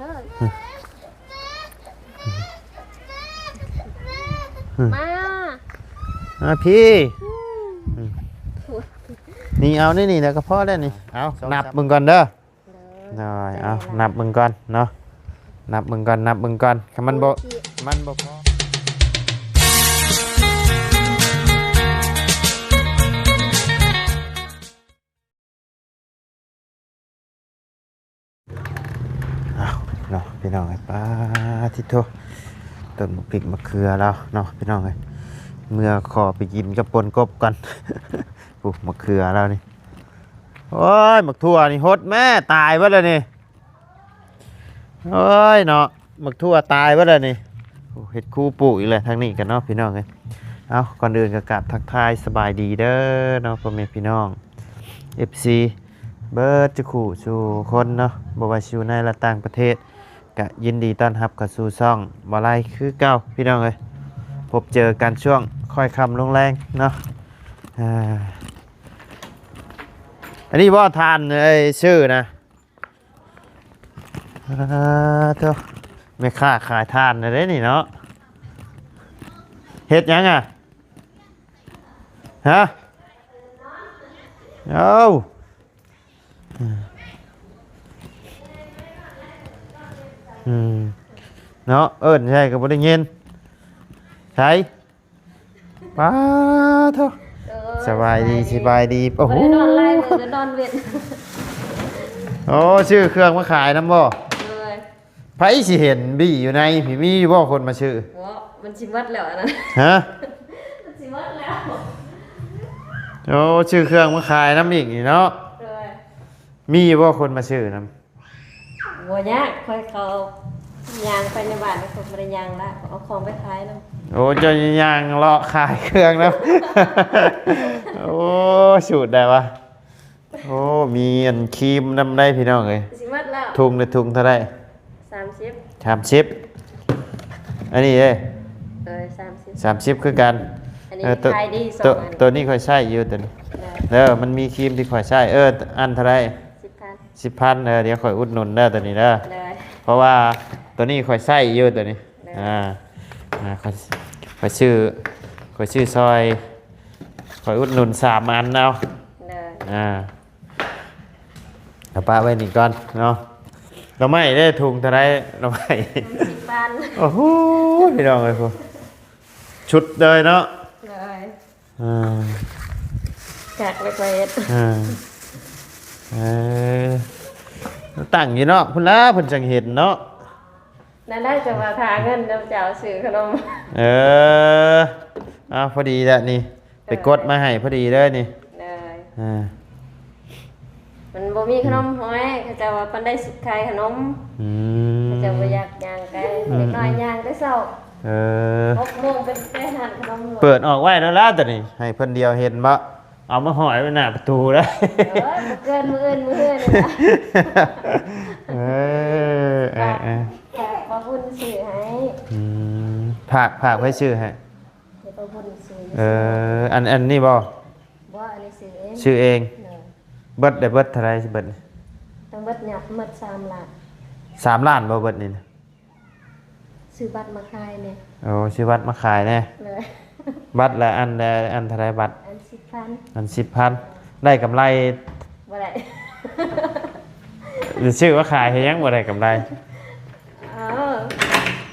มาพี่นี่เอานี่แล้วก็พอแล้วนี่เอานับมึงก่อนเด้อหน่อยเอานับมึงก่อนเนาะนับมึงก่อนมันบ่พอเอาเนาะพี่น้องไอ้ป้าทิโตต้นมะพริกมะเขือแล้วเนาะพี่น้องไอ้เมื่อขอไปกินกับปนกบกันปุ๊บมะเขือแล้วนี่โอ้ยมะทั่วนี่ฮดแม่ตายไปแล้วนี่โอ้ยเนาะมะทั่วตายไปแล้วนี่เห็ดคู่ปลูกอีกเลยทางนี้กันเนาะพี่น้องไอ้เอาก่อนเดินกราบทักทายสบายดีเด้อเนาะพ่อแม่พี่น้อง FC เบิร์ดจะขู่สู่คนเนาะบ่ว่าอยู่ในและต่างประเทศก็ยินดีต้อนรับเข้าสู่ช่องบ่ไล่คือเก่าพี่น้องเอ้ยพบเจอกันช่วงค่อยค่ำลงแรงเนาะอันนี้บ่ทานไอ้ชื่อนะเท่าไม่ค่าขายทานเลยนี่เนาะเฮ็ดยังอ่ะฮะเอาเนาะใช่ก็บ่ได้ยินใช่ป้าเท่าสบายดีโอ้โหนอนไล่มือนอนเวียนโอ้ชื่อเครื่องมาขายน้ำบ่ไผสิเห็นบี้อยู่ในพี่มีบ่คนมาชื่อมันชิมัดแล้วนะฮะมันชิมัดแล้วโอ้ชื่อเครื่องมาขายน้ำอีกนี่เนาะมีบ่คนมาชื่อน้ำบัวยากค่อยเขายางไปในบ้านไปคนบริยางละเอาของไปขายน้ำโอ้จะยางเลาะขายเครื่องน้ำโอ้สูตรได้ปะโอ้มีอันครีมน้ำได้พี่น้องเลยทุงในทุงเท่าไร30อันนี้เอ้30คือกันตัวนี้ค่อยใช้อยู่ตัวนี้มันมีครีมที่ค่อยใช้อันเท่าไร10,000เดี๋ยวค่อยอุดหนุนตัวนี้เพราะว่าตัวนี้ค่อยใช้อยู่ตัวนี้ค่อยชื่อซอยค่อยอุดหนุน3 อันเอาเอาป้าไว้นี่ก่อนเนาะเราไม่ได้ทุงเท่าไรเราไม่10,000โอ้โหพี่น้องเลยพวกชุดเลยเนาะจากเล็กตั้งอยู่เนาะพุ่นละพุ่นจังเห็นเนาะนั่นได้จะมาทาเงินเดี๋ยวจะเอาซื้อขนมพอดีแหละนี่ไปกดมาให้พอดีเลยนี่มันบ่มีขนมห้อยเขาจะว่าปันได้สุดขายขนมเขาจะบ่อยากย่างไกลเล็กน้อยย่างได้เศร้า6 โมงเป็นไปหาขนมเปิดออกไว้แล้วล่ะตอนนี้ให้เพิ่นเดียวเห็นบ่เอามาห่อยไว้หน้าประตูแล้วเกินมื้ออื่นฝากบุญซื้อให้ฝากไว้ชื่อให้ฝากบุญซื้ออันนี้บ่อันนี้ซื้อเองเบิดได้เบิดเท่าไรสิเบิดต้องเบิดหยับหมด3 ล้าน3 ล้านบ่เบิดนี่นะซื้อบัตรมาขายเนี่ยโอ้ซื้อบัตรมาขายแน่บัตรละอันเท่าไรบัตรอัน 10,000ได้กำไรบ่ได้หรือชื่อว่าขายให้ยังบ่ได้กำไร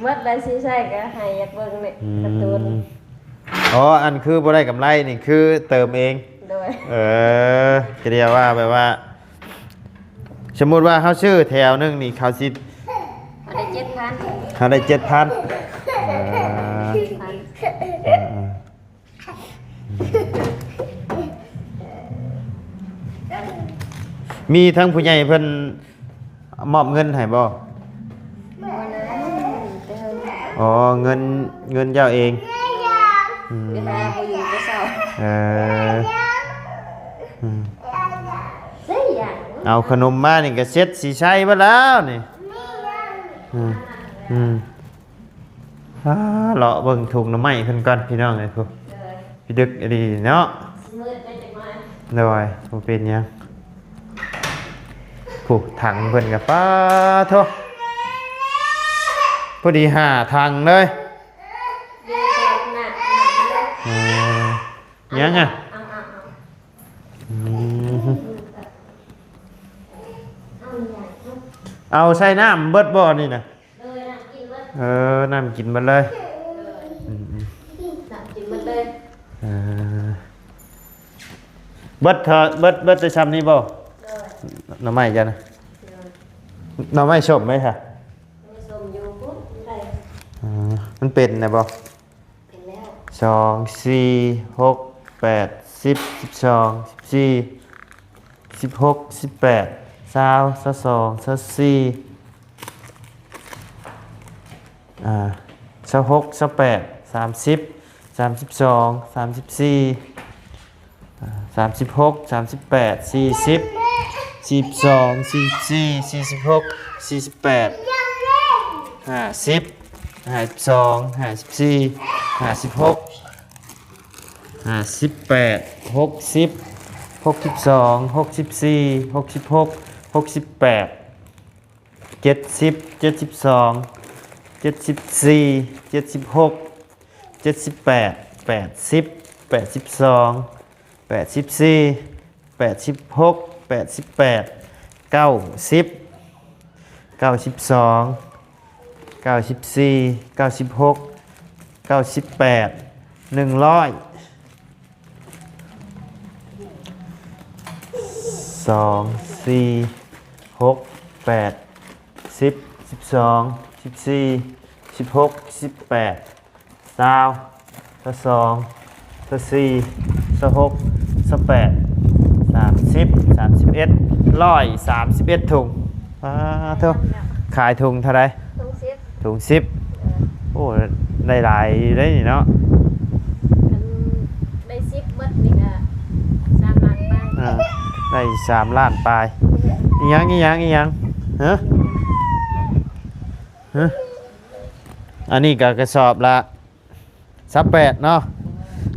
เบิดได้สิใช้ก็ให้อยากเบิ่งนี่การ์ตูนอันคือบ่ได้กำไรนี่คือเติมเองจะเรียกว่าแบบว่าสมมุติว่าเขาชื่อแถวนึงนี่เขาสิได้7,000เขาได้7,000มีทั้งผู้ใหญ่เพิ่นมอบเงินให้บ่เงินเจ้าเองเอาขนมมานี่ก็เซ็ตสีใช้มาแล้วนี่เลาะเบิ่งถุงน้ำไม้เพิ่นก่อนพี่น้องเลยพวกพี่ดึกดีเนาะเลยบ่เป็นหยังผูกถังเพิ่นกับป้าโท พอดีหาทางเลย เดี๋ยวหนักเลย ยังอ่ะ เอา อืม เอาใหญ่เอา เอาใส่น้ำเบิดบ่อนี่นะ เลยนะกินเลย น้ำกินมันเลยอืม นะกินมันเลย เออเบิดเถอะเบิดจะช้ำนี่บ่ เลย หน่อไม้จ้ะนะ เลย หน่อไม้ชมไหมค่ะ มีส้มอยู่ปุ๊บได้ มันเป็นนะบ่ เป็นแล้ว 2 4 6 8 10 12 14 16 18 20 22 24 26 28 30 32 34 36 38 40 42 44 46 48 50 52 54 56 58 60 62 64 66 68 70 72 74 76 78 80 82 84 86 88 90 92 94 96 98 100 2 4 6 8 10 12 14 16 18 20 22 24 26 28 30 31 131ถุงเท่าขายถุงเท่าไร ต้องเสียบ ถุง10โอ้ได้หลายได้นี่เนาะ อันได้ซิปเบิดนี่ก็3 ล้านไป ได้3 ล้านปลายอีหยังฮะอันนี้ก็กระสอบละ38เนาะ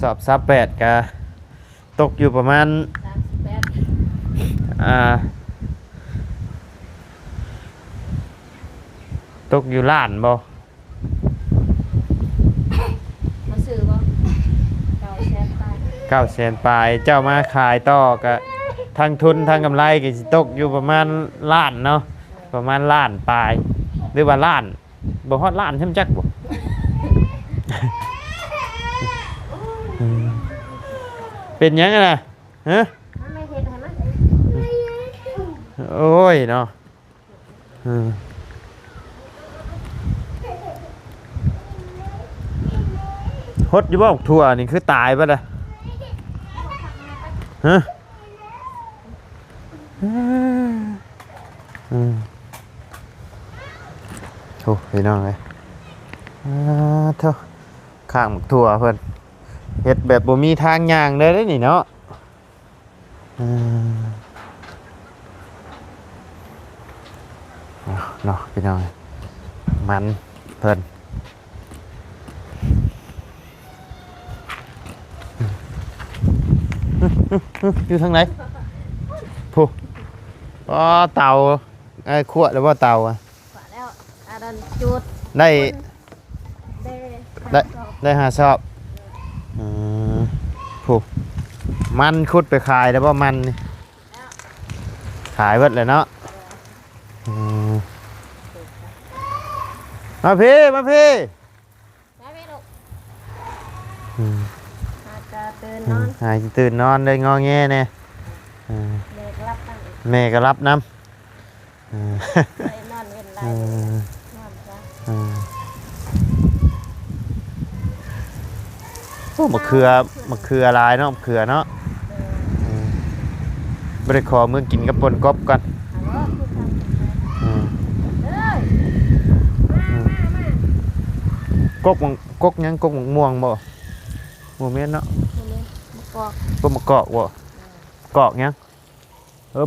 สอบ38ก็ตกอยู่ประมาณตกอยู่ล้านบ่ มาซื้อบ่900,000ปลายเจ้ามาขายต่อก็ทั้งทุนทั้งกำไรก็สิตกอยู่ประมาณล้านเนาะประมาณล้านปลายหรือว่าล้านบ่ฮอดล้านใช่มั้ยจักบ่ เป็นหยังไงนะฮะ ไม่เฮ็ดให้มัน โอ้ยเนาะฮดอยู่บ่ทั่วนี่คือตายป่ะล่ะฮะโธ่พี่น้องเลยเท่าข้างหมกทั่วเพิ่นเฮ็ดแบบบ่มีทางย่างเลยเด้อนี่เนาะเนาะพี่น้องมันเพิ่นอยู่ทางไหนผู้อ๋อเต่าไอ้ขวดหรือว่าเต่าอ่ะ ว่าแล้วอาดันจุด ได้ ได้ ได้หาชอบผู้มันคุดไปขายแล้วว่ามันนี่ขายเบิดเลยเนาะมาพี่ได้ไหมลูกอาจจะตื่นนอน หายตื่นนอนเลยงอแงเนี่ย เด็กรับตั้ง แม่ก็รับน้ำ ได้นอนเว้นไรนอนซะ โอ้มะเขือลายเนาะมะเขือเนาะบริขอมือกินกับปนกบก่อน ฮัลโหลคือทำเอ้ยมาก กกยังกกม่วงบ่โมเมนเนาะ นี่มะกอก ก็มะกอกบ่กอกยัง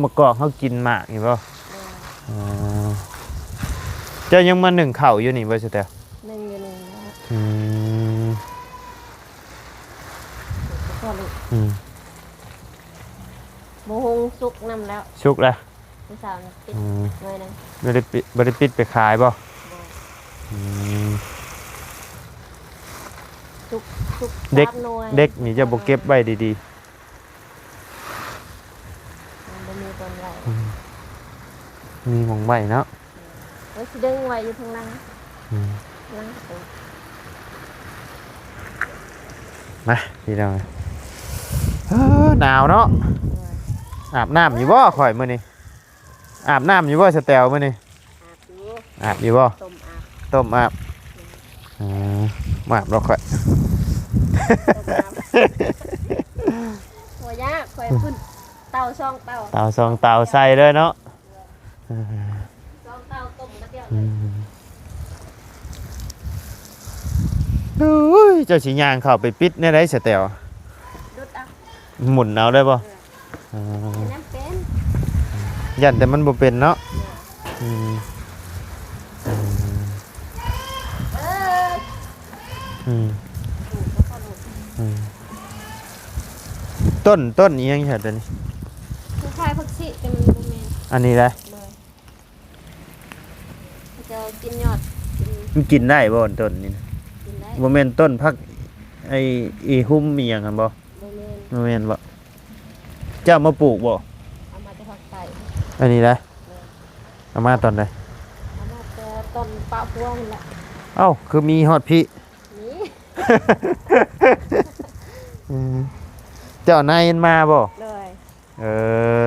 มะกอกเขากินหมากนี่บ่เจ้ายังมาหนึ่งเข่าอยู่นี่บ่ใช่แต่ หนึ่งอยู่หนึ่งนะพ่อลูกโมหงสุกน้ำแล้ว ชุกแล้ว พี่สาวปิดหน่อยนึง บริปิดไปขายบ่ อืม ทุก เด็ก 3หน่วย เด็กนี่จะบ่เก็บไว้ดี มันบ่มีต้นไว้ ๆมีหม่องไว้เนาะ ไว้สิดึงไว้อยู่ทางหลัง อืม หลังประตู มาพี่น้องหนาวเนาะอาบน้ำอยู่บ่ข่อยมื้อนี้อาบน้ำอยู่บ่สแตลมื้อนี้ อาบอยู่อาบอยู่บ่ ต้มอาบ ต้มอาบมาอาบเราข่อย ต้มอาบหัวยากข่อยพุ่นเตาช่องเตา เตาซองเตาใส่เลยเนาะ ช่องเตาต้มกระเทียม โอ้ยเจ้าสิย่างเข้าไปปิดในได้สแตล ดุดเอา หมุนเอาได้บ่ ให้น้ำเป็น ยันแต่มันบ่เป็นเนาะอืม เออ อืม ดูดแล้วก็ดูด อืมต้นอีหยังค่ะตัวนี้ คือคล้ายผักชีแต่มันบ่แม่น อันนี้แหละ เลยจะกินยอดกิน มันกินได้บ่ต้นนี้นะ กินได้ บ่แม่นต้นพักไอ้อีหุ่มมีหยังกันบ่ บ่แม่น บ่แม่นบ่เจ้ามาปลูกบ่ เอามาจากภาคใต้ อันนี้แหละเอามาตอนใด เอามาแต่ต้นปะพวงนั่นแหละ เอ้าคือมีฮอดพี่ นี่ อืมเจ้านายมันมาบ่ เลย เอ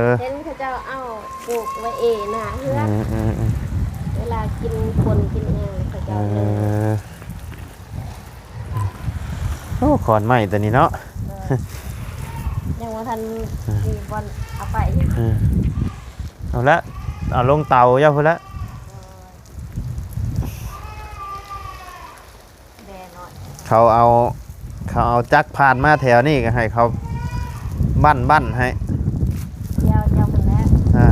อ เห็นเขาเจ้าเอาปลูกไว้เองนะเพื่อน อืม เวลากินคนกินเองเขา เอ เจ้าเลย โอ้ขอนใหม่ตัวนี้เนาะ ยังว่าทันมีบอลเอาไป อืมเอาละเอาลงเตาเจ้าพุ่นละ แดหน่อย เขาเอาจักรผ่านมาแถวนี้ก็ให้เขาบั้นให้ ยาวหมดแล้ว อ่า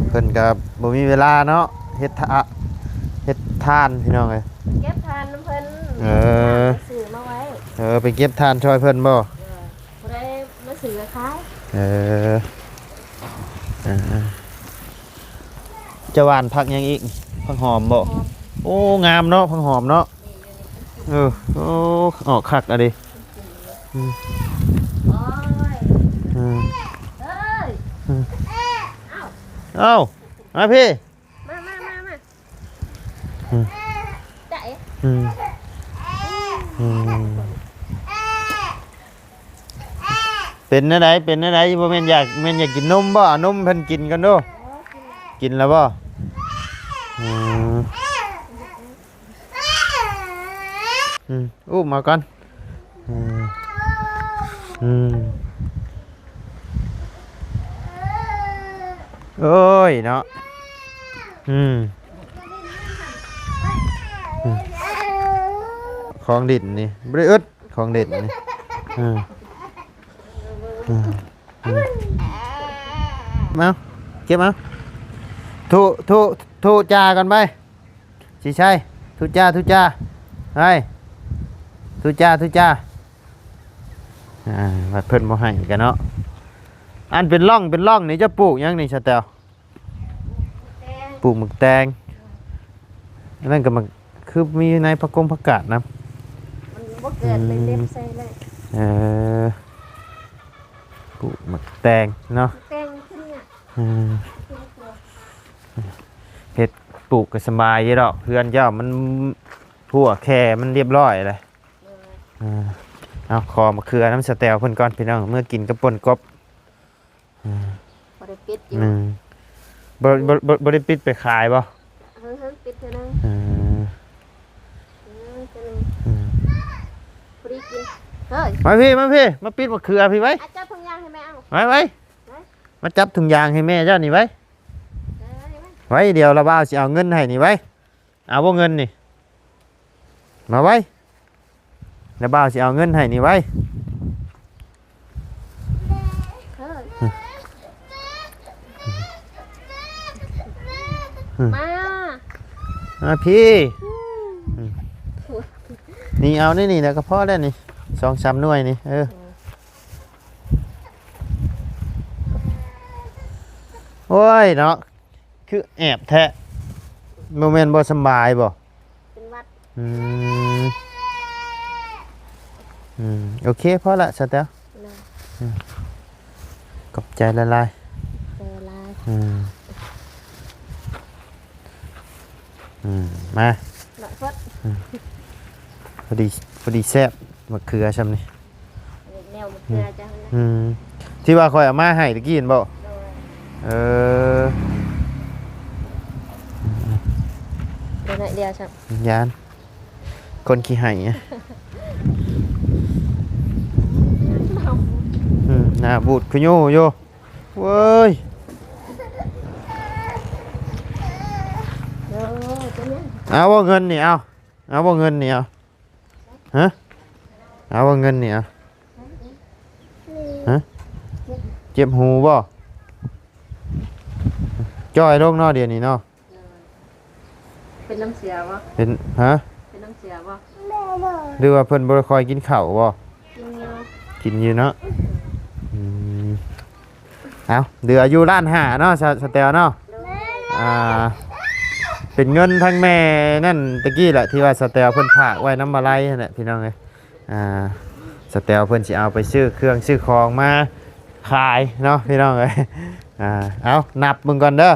เพิ่นก็บ่มีเวลาเนาะเฮ็ดทานพี่น้องเอ้ย เก็บทานน้ำเพิ่น เออ สื่อมาไว้ ไปเก็บทานช่วยเพิ่นบ่ บ่ได้มาสื่อกับเขา เออจะหวานผักหยังอีกผักหอมบ่โอ้งามเนาะผักหอมเนาะโอ้ออกคักอะดิ โอ้ย อืม เอ้ย เอ้ามาพี่ มาใจ อืมเป็นอะไรบ่แม่นอยากกินนมบ่เอานมเพิ่นกินกันเด้อกินแล้วบ่อืมอุ้มมาก่อนโอ้ยเนาะของดินนี่บ่ได้อึดของเด็ดนี่มาเก็บมาทุจากันไปสิใช่ทุจาไปทุจาวัดเพิ่นบ่ให้กันเนาะอันเป็นร่องนี่จะปลูกหยังนี่สแตลปลูกหมึกแตงนั่นก็มันคือมีในผักกาดนะ มันบ่เกิดเลยเล็บใส่เลย ปลูกหมึกแตงเนาะ แตงขึ้นเนี่ย เฮ็ดปลูกก็สบายอยู่ดอกเพื่อนเจ้ามันทั่วแค่มันเรียบร้อยเลยเอาขอมาเคือน้ำสแตลเพิ่นก่อนพี่น้องเมื่อกินกับป่นกบ บ่ได้ปิดอยู่ บ่ได้ปิดไปขายบ่ เพิ่งปิดเท่านั้นพอดีกินเฮ้ย มาพี่มาปิดมะเขือพี่ไว้ อาจารย์พงยางให้แม่เอา ไว้มาจับถุงยางให้แม่เจ้านี่ไว้ ไว้เดี๋ยวเราบ่าวสิเอาเงินให้นี่ไว้เอาบ่เงินนี่มาไว้เราบ่าวสิเอาเงินให้นี่ไว้ มาพี่นี่เอานี่แล้วก็พอแล้วนี่2-3หน่วยนี่โอ้ยเนาะคือแอบแท้ โมเมนต์บ่สำบายบ่ เป็นหวัด อืมโอเคพอละสเตล เลย ขอบใจละลาย เจอลาย มา หน่อยฟด พอดีแซ่บมะเขือช่ำนี่ แนวมันเกลือจังนะ ที่ว่าคอยเอามาให้ตะกี้เห็นบ่ โดย เออ เดี๋ยวหน่อยเดียวใช่ ยานคนขี้ไห้อะหน้าบูดคือโยโยเว้ย เดี๋ยวจะเนี่ย เอาว่าเงินนี่เอาว่าเงินนี่เอาฮะเอาว่าเงินนี่เอาฮะเจ็บหูบ่จ้อยลงเนาะเดี๋ยวนี้เนาะ เป็นน้ำเสียวะ เป็นฮะ เป็นน้ำเสียวะ หรือว่าเพิ่นบ่ได้คอยกินข้าวบ่ กินเยอะ กินอยู่เนาะเอาเดืออยู่ร้านหาเนาะสเตลเนาะเป็นเงินทั้งแม่นั่นตะกี้แหละที่ว่าสเตลเพิ่นฝากไว้น้ำมาไล่นั่นแหละพี่น้องเอ้ยสเตลเพิ่นสิเอาไปซื้อเครื่องซื้อของมาขายเนาะพี่น้องเอ้ยเอานับมึงก่อนเด้อ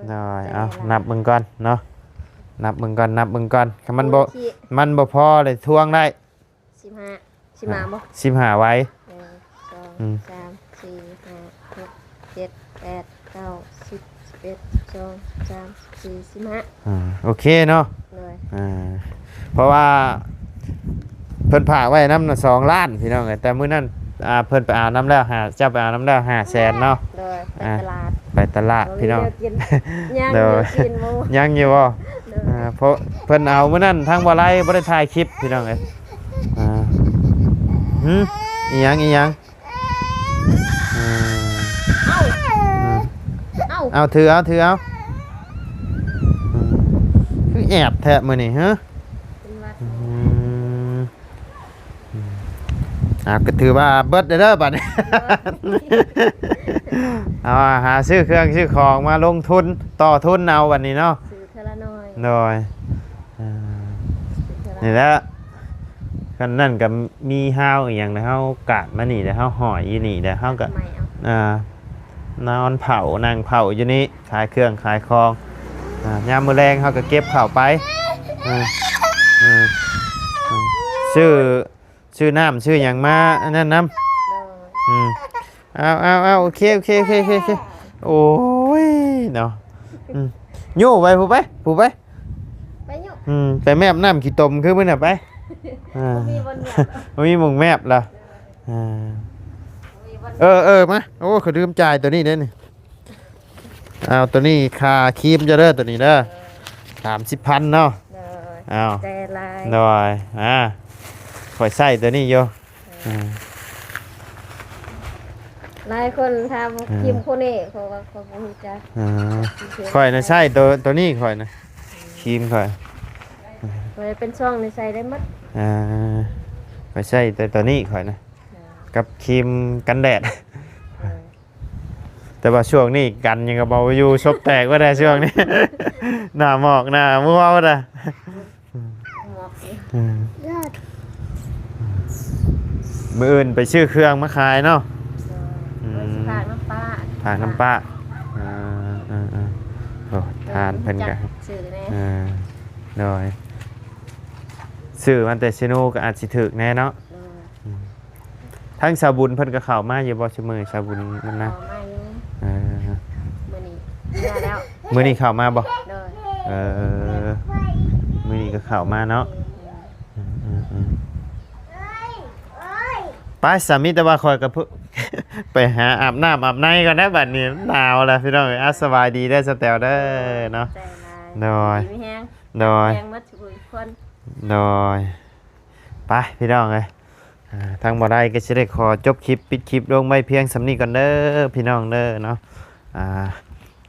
หน่อยเอานับมึงก่อนเนาะนับมึงก่อนถ้ามันบ่พอเลยทวงได้ 15บ่ 15ไว้ 1 2 3 4 5 6 7 8 9 10 11 12 13 14 โอเคเนาะ 15เลย เพราะว่าเพิ่นฝากไว้น้ำน่ะ2 ล้านพี่น้องเอ้ยแต่มื้อนั้นเพิ่นไปเอาน้ำแล้วเจ้าไปเอาน้ำแล้ว500,000เนาะ เลยไปตลาด ไปตลาดพี่น้อง ย่าง เดี๋ยว กินหมู ยังอยู่บ่เพราะเพิ่นเอามื้อนั้นทางบ่ไลบ่ได้ถ่ายคลิปพี่น้องเอ้ยอีหยังเอาถือเอาคือแอบแทะมื้อนี้ฮะ เป็นหวัด ก็ถือว่าเบิดเด้อบัดนี้ เอาหาซื้อเครื่องซื้อของมาลงทุนต่อทุนเอาวันนี้เนาะ ซื้อเทอละน้อย โดย ซื้อเทอละ นี่แหละกันนั่นก็มีห้าวอีกอย่างนะห้าวกาดมานี่แต่ห้าวหอยอยู่นี่แต่ห้าวก็ ไม่เอา นอนเผานั่งเผาอยู่นี่ขายเครื่องขายของยามมื้อแรงห้าวก็เก็บเผาไปชื่อน้ำชื่ออย่างมาอันนั้นน้ำเอาโอเคโอ้ยเนาะโย่ไปผูไป ไปอยู่ ไปแมบน้ำขี้ตมคือมื้อน่ะไป มีบนเนี่ย มีหมุงแมบล่ะมาโอ้เขาลืมจ่ายตัวนี้เด้นี่เอาตัวนี้ค่าครีมจะเด้อตัวนี้เด้อ30,000เนาะ เลย เอา ใจลาย หน่อยข่อยใส่ตัวนี้อยู่ หลายคนทำคิมโคเน่เขาว่าเขาบ่รู้จัก ข่อยนะใส่ตัวนี้ข่อยนะครีมข่อย มันเป็นช่องในใส่ได้หมด ข่อยใส่ตัวนี้ข่อยนะกับครีมกันแดด แต่ว่าช่วงนี้กันยังกับเบาอยู่ซบแตกว่าได้ช่วงนี้ หน้าหมอกหน้ามัวว่าได้ หมอกนี่ มื้ออื่นไปซื้อเครื่องมาขายเนาะ ฝากน้ำปลา ทานน้ำป้าโอ้ทานเพิ่นกัน ซื้อแน่ หน่อยซื้อมันแต่ซิโนก็อาจสิถึกแน่เนาะทั้งสาบุญเพิ่นก็เข้ามาอยู่บ่ซุมื้อสาบุญนั่นนะ ต่อมาอยู่ เออ มื้อนี้เมื่อแล้ว มื้อนี้เข้ามาบ่ เลย เออมื้อนี้ก็เข้ามาเนาะไปสามีแต่ว่าคอยกับ ไปหาอาบน้ำอาบในก่อนนะบัดนี้หนาวแล้วพี่น้องสบายดีได้อสเตลเด้อเนาะ ใจลาย โดย มีแห้ง โดย แห้งหมดทุกคน โดยไปพี่น้องเลยทางบ่ได้ก็จะได้ขอจบคลิปปิดคลิปลงไว้เพียงสำนี้ก่อนเด้อพี่น้องเด้อเนาะ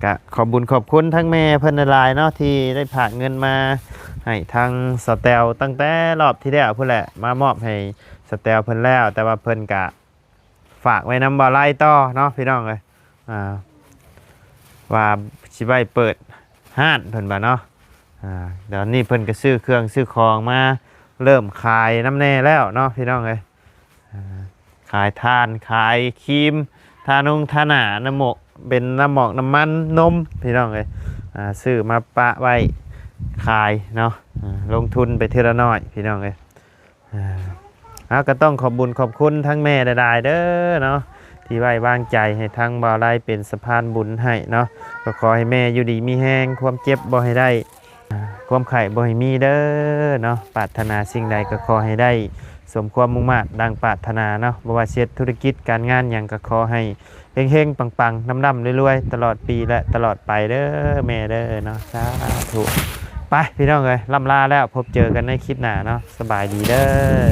ก็ขอบบุญขอบคุณทั้งแม่เพิ่นหลายๆเนาะที่ได้ฝากเงินมาให้ทางสเตลตั้งแต่รอบที่แล้วพุ่นแหละมามอบให้สเตลเพิ่นแล้วแต่ว่าเพิ่นกะฝากไว้นำบ่ไล่ต่อเนาะพี่น้องเลยว่าสิไว้เปิดห้านเพิ่นบ่าเนาะ เดี๋ยวนี้เพิ่นก็ซื้อเครื่องซื้อของมาเริ่มขายน้ำแน่แล้วเนาะพี่น้องเอ้ยขายทานขายครีมทานุงทาหนาน้ำหมกเป็นน้ำหมอกน้ำมันนมพี่น้องเอ้ยซื้อมาปะไว้ขายเนาะลงทุนไปทีละน้อยพี่น้องเอ้ยก็ต้องขอบบุญขอบคุณทั้งแม่ได้เด้อเนาะที่ไว้วางใจให้ทั้งบ่าวไร่เป็นสะพานบุญให้เนาะก็ขอให้แม่อยู่ดีมีแห้งความเจ็บบ่ให้ได้ความไข่บ่ให้มีเด้อเนาะปรารถนาสิ่งใดก็ขอให้ได้สมความมุ่งมั่นดังปรารถนาเนาะบ่ว่าเฮ็ดธุรกิจการงานหยังก็ขอให้เฮงๆปังๆน้ำๆรวยๆตลอดปีและตลอดไปเด้อแม่เด้อเนาะสาธุไปพี่น้องเอ้ยล่ำลาแล้วพบเจอกันในคลิปหน้าเนาะสบายดีเด้อ